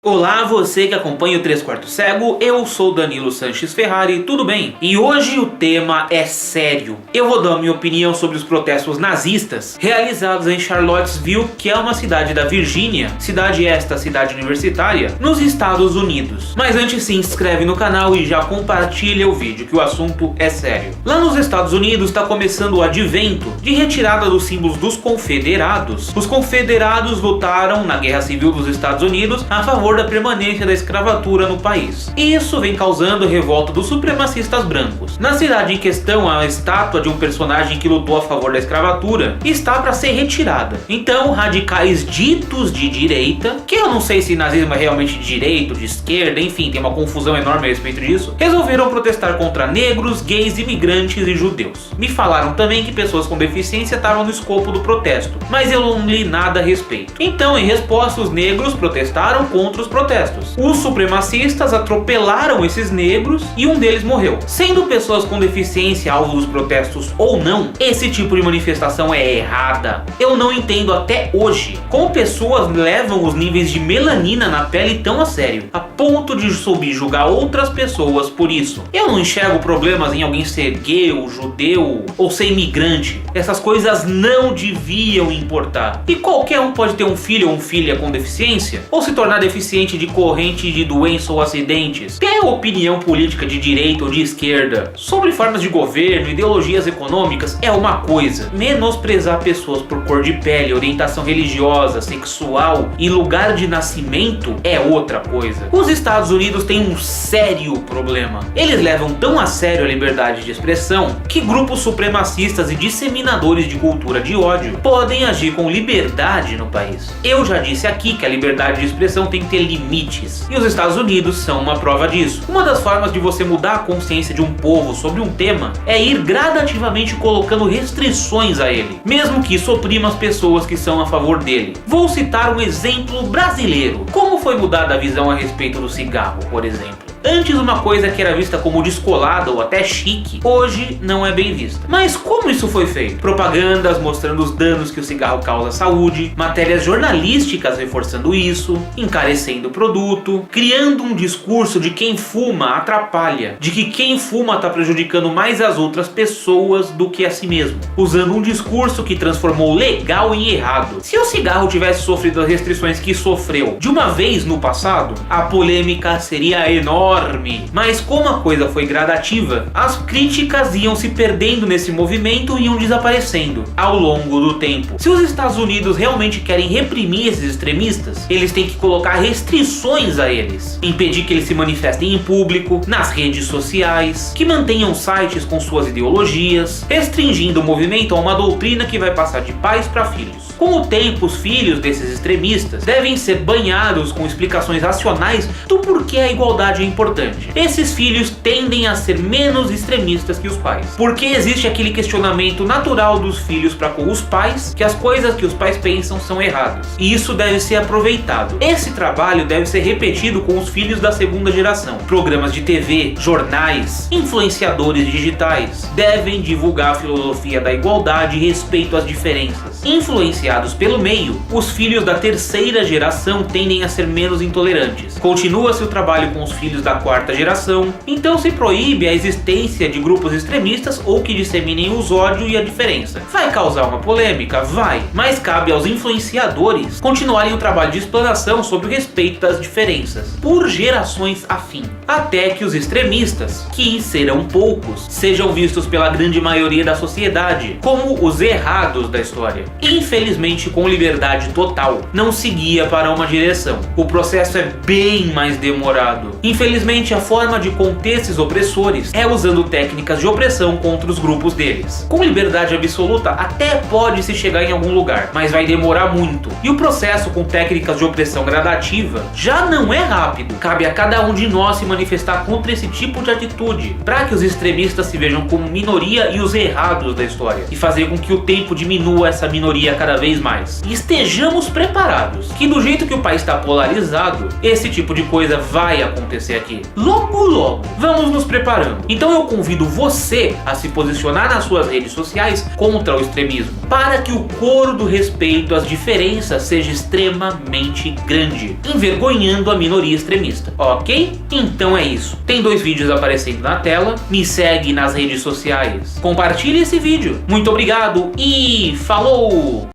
Olá, você que acompanha o 3/4 Cego, eu sou Danilo Sanches Ferrari, tudo bem? E hoje o tema é sério. Eu vou dar a minha opinião sobre os protestos nazistas realizados em Charlottesville, que é uma cidade da Virgínia, cidade universitária, nos Estados Unidos. Mas antes se inscreve no canal e já compartilha o vídeo, que o assunto é sério. Lá nos Estados Unidos está começando o advento de retirada dos símbolos dos confederados. Os confederados lutaram na Guerra Civil dos Estados Unidos a favor da permanência da escravatura no país. E isso vem causando revolta dos supremacistas brancos. Na cidade em questão, a estátua de um personagem que lutou a favor da escravatura está para ser retirada. Então, radicais ditos de direita, que eu não sei se nazismo é realmente de direita ou de esquerda, enfim, tem uma confusão enorme a respeito disso, resolveram protestar contra negros, gays, imigrantes e judeus. Me falaram também que pessoas com deficiência estavam no escopo do protesto, mas eu não li nada a respeito. Então, em resposta, os negros protestaram contra os protestos. Os supremacistas atropelaram esses negros e um deles morreu. Sendo pessoas com deficiência alvo dos protestos ou não, esse tipo de manifestação é errada. Eu não entendo até hoje como pessoas levam os níveis de melanina na pele tão a sério, a ponto de subjugar outras pessoas por isso. Eu não enxergo problemas em alguém ser gay ou judeu ou ser imigrante. Essas coisas não deviam importar. E qualquer um pode ter um filho ou filha com deficiência, ou se tornar deficiente de corrente de doença ou acidentes. Ter opinião política de direita ou de esquerda sobre formas de governo, ideologias econômicas é uma coisa. Menosprezar pessoas por cor de pele, orientação religiosa, sexual e lugar de nascimento é outra coisa. Os Estados Unidos têm um sério problema. Eles levam tão a sério a liberdade de expressão que grupos supremacistas e disseminadores de cultura de ódio podem agir com liberdade no país. Eu já disse aqui que a liberdade de expressão tem que ter limites, e os Estados Unidos são uma prova disso. Uma das formas de você mudar a consciência de um povo sobre um tema é ir gradativamente colocando restrições a ele, mesmo que isso oprima as pessoas que são a favor dele. Vou citar um exemplo brasileiro. Como foi mudada a visão a respeito do cigarro, por exemplo? Antes, uma coisa que era vista como descolada ou até chique, hoje não é bem vista. Mas como isso foi feito? Propagandas mostrando os danos que o cigarro causa à saúde, matérias jornalísticas reforçando isso, encarecendo o produto, criando um discurso de quem fuma atrapalha, de que quem fuma está prejudicando mais as outras pessoas do que a si mesmo, usando um discurso que transformou legal em errado. Se o cigarro tivesse sofrido as restrições que sofreu de uma vez no passado, a polêmica seria enorme. Mas como a coisa foi gradativa, as críticas iam se perdendo nesse movimento e iam desaparecendo ao longo do tempo. Se os Estados Unidos realmente querem reprimir esses extremistas, eles têm que colocar restrições a eles, impedir que eles se manifestem em público, nas redes sociais, que mantenham sites com suas ideologias, restringindo o movimento a uma doutrina que vai passar de pais para filhos. Com o tempo, os filhos desses extremistas devem ser banhados com explicações racionais do porquê a igualdade é importante. Esses filhos tendem a ser menos extremistas que os pais, porque existe aquele questionamento natural dos filhos para com os pais, que as coisas que os pais pensam são erradas, e isso deve ser aproveitado. Esse trabalho deve ser repetido com os filhos da segunda geração. Programas de TV, jornais, influenciadores digitais devem divulgar a filosofia da igualdade e respeito às diferenças. Influenciados pelo meio, os filhos da terceira geração tendem a ser menos intolerantes. Continua-se o trabalho com os filhos da quarta geração, então se proíbe a existência de grupos extremistas ou que disseminem os ódios e a diferença. Vai causar uma polêmica? Vai, mas cabe aos influenciadores continuarem o trabalho de explanação sobre o respeito das diferenças, por gerações a fim, até que os extremistas, que serão poucos, sejam vistos pela grande maioria da sociedade como os errados da história. Infelizmente, com liberdade total, não se guia para uma direção. O processo é bem mais demorado. Infelizmente, a forma de conter esses opressores é usando técnicas de opressão contra os grupos deles. Com liberdade absoluta, até pode se chegar em algum lugar, mas vai demorar muito. E o processo com técnicas de opressão gradativa já não é rápido. Cabe a cada um de nós se manifestar contra esse tipo de atitude, para que os extremistas se vejam como minoria e os errados da história, e fazer com que o tempo diminua essa minoria cada vez mais. E estejamos preparados que do jeito que o país está polarizado, esse tipo de coisa vai acontecer aqui aqui. Logo, logo, vamos nos preparando. Então eu convido você a se posicionar nas suas redes sociais contra o extremismo, para que o coro do respeito às diferenças seja extremamente grande, envergonhando a minoria extremista, ok? Então é isso. Tem 2 vídeos aparecendo na tela, me segue nas redes sociais, compartilhe esse vídeo. Muito obrigado e falou!